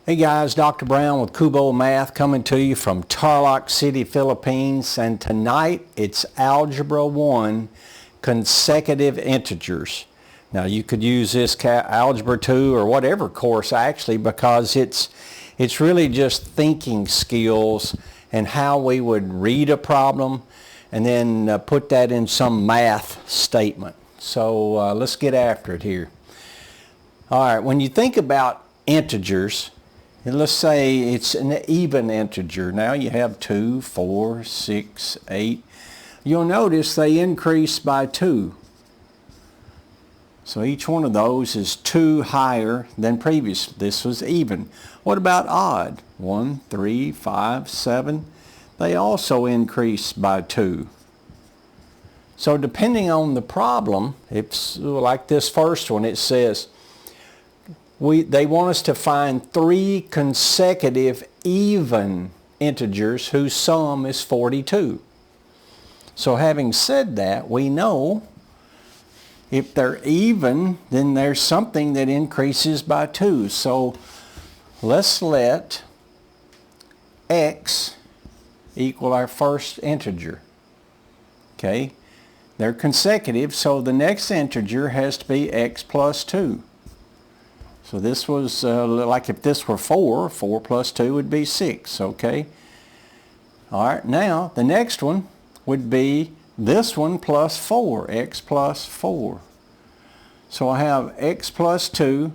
Hey guys, Dr. Brown with Kubo Math coming to you from Tarlac City, Philippines, and tonight it's Algebra 1, consecutive integers. Now you could use this Algebra 2 or whatever course actually, because it's really just thinking skills and how we would read a problem and then put that in some math statement. So let's get after it here. All right, when you think about integers, and let's say it's an even integer. Now you have 2, 4, 6, 8. You'll notice they increase by 2. So each one of those is 2 higher than previous. This was even. What about odd? 1, 3, 5, 7. They also increase by 2. So depending on the problem, it's like this first one, it says, they want us to find 3 consecutive even integers whose sum is 42. So having said that, we know if they're even, then there's something that increases by 2. So let's let x equal our first integer. Okay, they're consecutive, so the next integer has to be x plus 2. So this was like if this were 4, 4 plus 2 would be 6, okay? All right, now the next one would be this one plus 4, x plus 4. So I have x plus 2,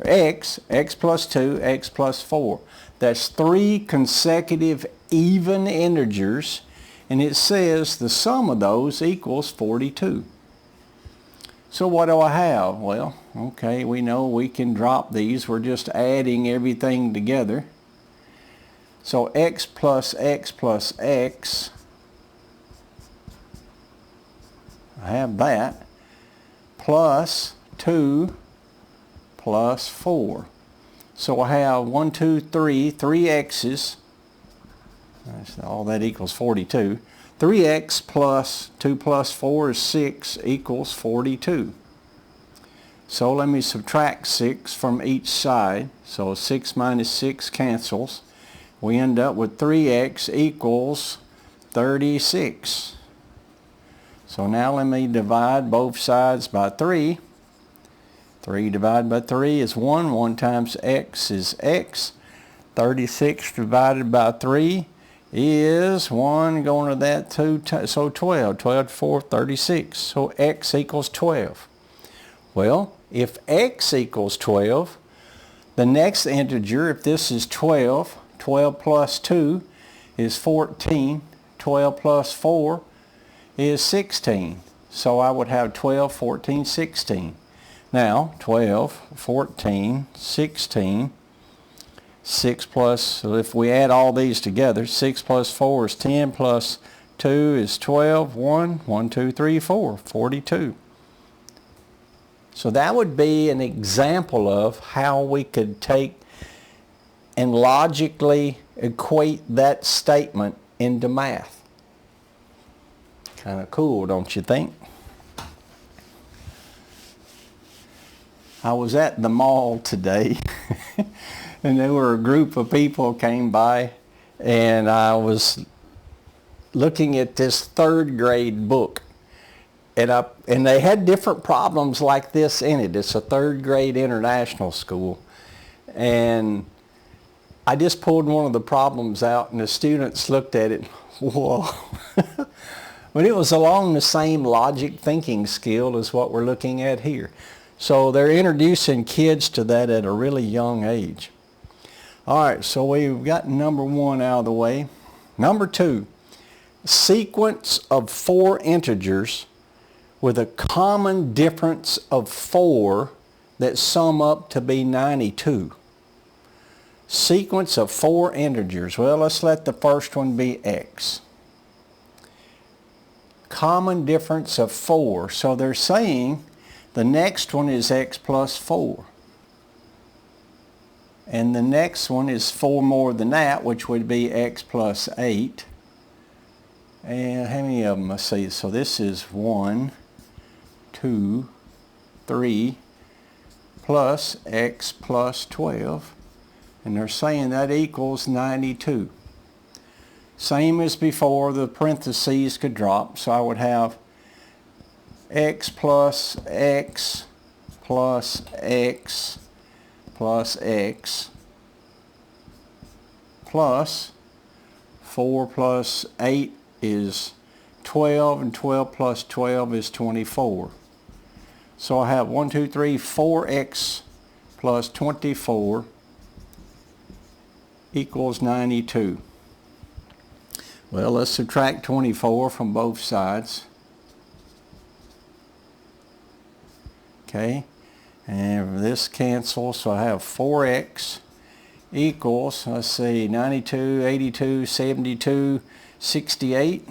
x plus 2, x plus 4. That's 3 consecutive even integers, and it says the sum of those equals 42. So what do I have? Well, okay, we know we can drop these. We're just adding everything together. So x plus x, I have that, plus 2 plus 4. So I have 1, 2, 3, 3 x's. All that equals 42. 3x plus 2 plus 4 is 6 equals 42. So let me subtract 6 from each side. So 6 minus 6 cancels. We end up with 3x equals 36. So now let me divide both sides by 3. 3 divided by 3 is 1. 1 times x is x. 36 divided by 3 is 1 going to that 2, so 12. 12 to 4, 36. So x equals 12. Well, if x equals 12, the next integer, if this is 12, 12 plus 2 is 14. 12 plus 4 is 16. So I would have 12, 14, 16. Now, 12, 14, 16. 6 plus, so if we add all these together, 6 plus 4 is 10, plus 2 is 12, 1, 2, 3, 4, 42. So that would be an example of how we could take and logically equate that statement into math. Kind of cool, don't you think? I was at the mall today and there were a group of people came by, and I was looking at this 3rd grade book, and they had different problems like this in it. It's a 3rd grade international school, and I just pulled one of the problems out, and the students looked at it, whoa. But it was along the same logic thinking skill as what we're looking at here. So they're introducing kids to that at a really young age. All right, so we've got number 1 out of the way. Number 2, sequence of 4 integers with a common difference of 4 that sum up to be 92. Sequence of 4 integers. Well, let's let the first one be x. Common difference of 4. So they're saying the next one is x plus 4. And the next one is 4 more than that, which would be x plus 8. And how many of them? Let's see. So this is 1, 2, 3, plus x plus 12. And they're saying that equals 92. Same as before, the parentheses could drop. So I would have x plus x plus x plus x plus 4 plus 8 is 12, and 12 plus 12 is 24. So I have 4x plus 24 equals 92. Well, let's subtract 24 from both sides. Okay, and this cancels, so I have 4x equals, let's see, 92, 82, 72, 68.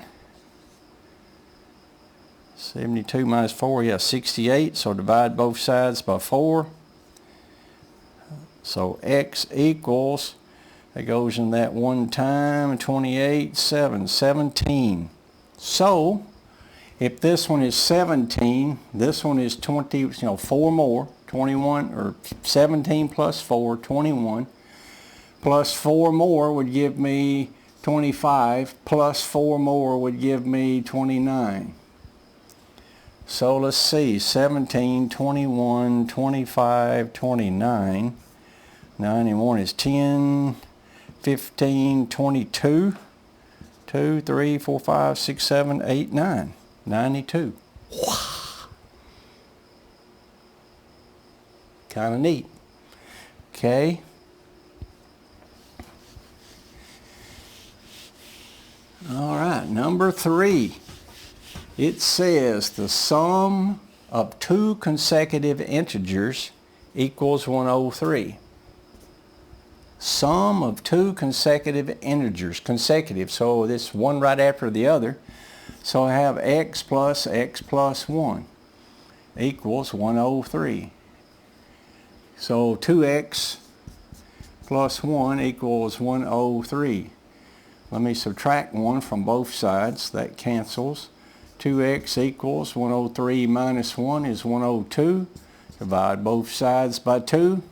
72 minus 4, yeah, 68. So divide both sides by 4. So x equals, that goes in that one time, 28, 7, 17. So if this one is 17, this one is 20, 4 more, 21, or 17 plus 4, 21. Plus 4 more would give me 25. Plus 4 more would give me 29. So let's see, 17, 21, 25, 29. 91 is 10, 15, 22. 2, 3, 4, 5, 6, 7, 8, 9. 92. Wow. Kind of neat. Okay. All right, number 3. It says the sum of 2 consecutive integers equals 103. Sum of 2 consecutive integers, consecutive, so this one right after the other. So I have x plus 1 equals 103. So 2x plus 1 equals 103. Let me subtract 1 from both sides. That cancels. 2x equals 103 minus 1 is 102. Divide both sides by 2.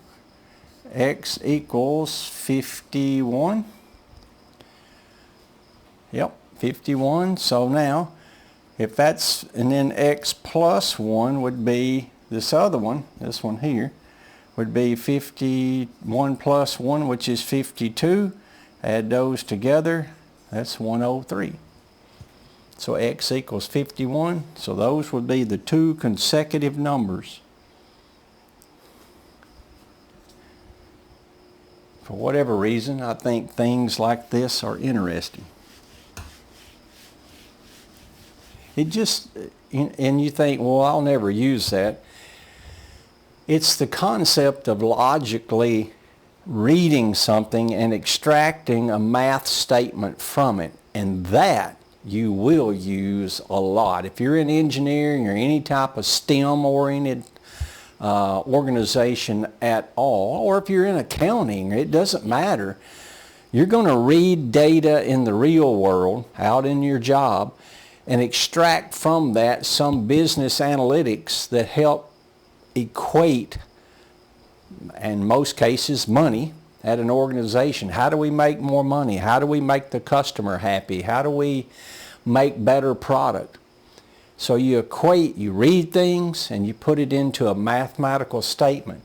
X equals 51. Yep, 51. So now, if that's, and then x plus 1 would be this other one, this one here, would be 51 plus 1, which is 52. Add those together, that's 103. So x equals 51. So those would be the 2 consecutive numbers. For whatever reason, I think things like this are interesting. It just, and you think, well, I'll never use that. It's the concept of logically reading something and extracting a math statement from it. And that you will use a lot. If you're in engineering or any type of STEM-oriented organization at all, or if you're in accounting, it doesn't matter. You're going to read data in the real world, out in your job, and extract from that some business analytics that help equate, in most cases, money at an organization. How do we make more money? How do we make the customer happy? How do we make better product? So you equate, you read things, and you put it into a mathematical statement.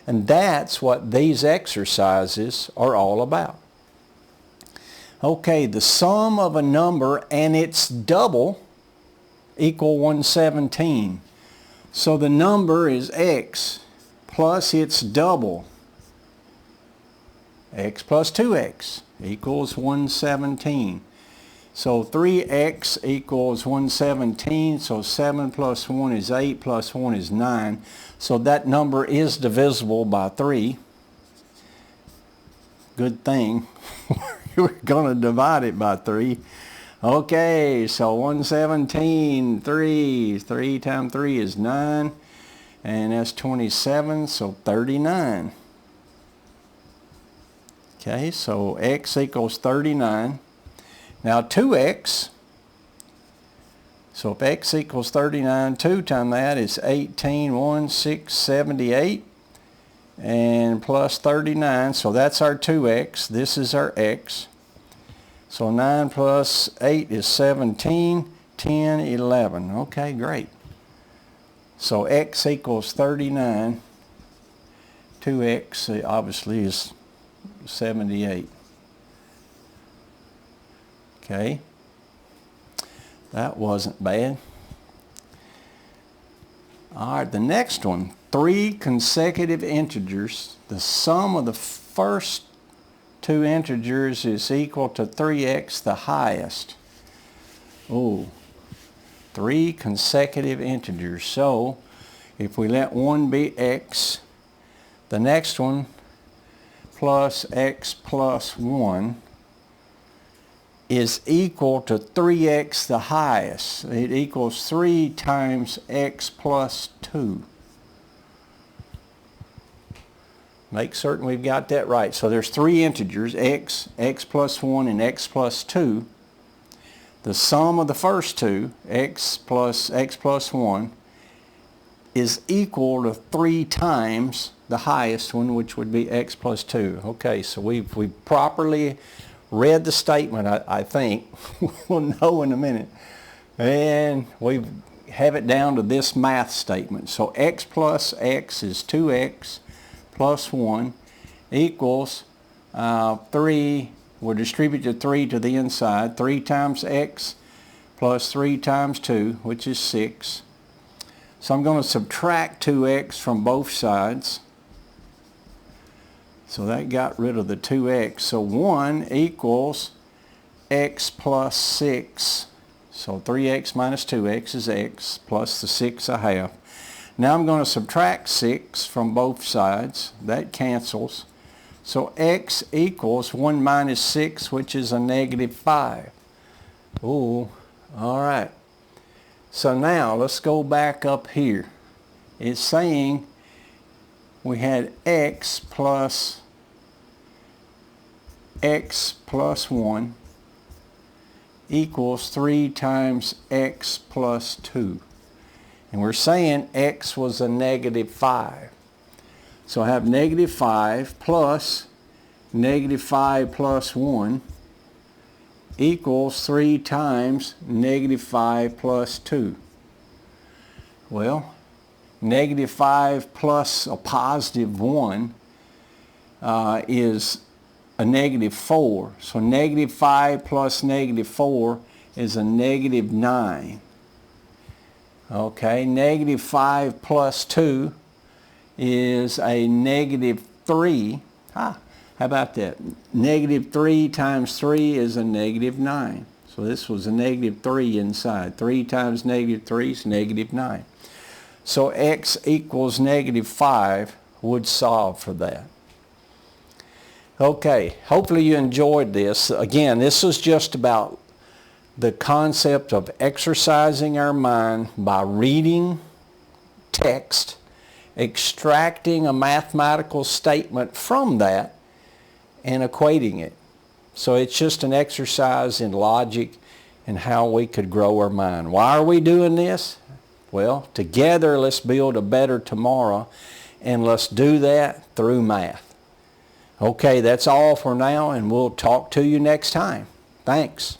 And that's what these exercises are all about. Okay, the sum of a number and its double equal 117. So the number is x plus its double. X plus 2x equals 117. So 3x equals 117, so 7 plus 1 is 8, plus 1 is 9. So that number is divisible by 3. Good thing. We're going to divide it by 3. Okay, so 117, 3 times 3 is 9, and that's 27, so 39. Okay, so x equals 39. Now 2x, so if x equals 39, 2 times that is 18, 1, 6, 78. and plus 39. So that's our 2x. This is our x. So 9 plus 8 is 17, 10, 11. Okay, great. So x equals 39. 2x obviously is 78. Okay. That wasn't bad. All right, the next one. 3 consecutive integers. The sum of the first 2 integers is equal to 3x, the highest. Oh, 3 consecutive integers. So if we let one be x, the next one plus x plus 1 is equal to 3x, the highest. It equals 3 times x plus 2. Make certain we've got that right. So there's 3 integers, x, x plus 1, and x plus 2. The sum of the first 2, x plus 1, is equal to 3 times the highest one, which would be x plus 2. Okay, so we've properly read the statement, I think. We'll know in a minute. And we have it down to this math statement. So x plus x is 2x plus 1 equals 3. We'll distribute the 3 to the inside. 3 times x plus 3 times 2, which is 6. So I'm going to subtract 2x from both sides. So that got rid of the 2x. So 1 equals x plus 6. So 3x minus 2x is x plus the 6 I have. Now I'm going to subtract 6 from both sides. That cancels. So x equals 1 minus 6, which is a negative 5. Ooh, all right. So now let's go back up here. It's saying we had x plus 1 equals 3 times x plus 2. And we're saying x was a negative 5. So I have negative 5 plus negative 5 plus 1 equals 3 times negative 5 plus 2. Well, negative 5 plus a positive 1 is a negative 4. So negative 5 plus negative 4 is a negative 9. Okay, negative 5 plus 2 is a negative 3. How about that? Negative 3 times 3 is a negative 9. So this was a negative 3 inside. 3 times negative 3 is negative 9. So x equals negative 5 would solve for that. Okay, hopefully you enjoyed this. Again, this is just about the concept of exercising our mind by reading text, extracting a mathematical statement from that, and equating it. So it's just an exercise in logic and how we could grow our mind. Why are we doing this? Well, together let's build a better tomorrow, and let's do that through math. Okay, that's all for now, and we'll talk to you next time. Thanks.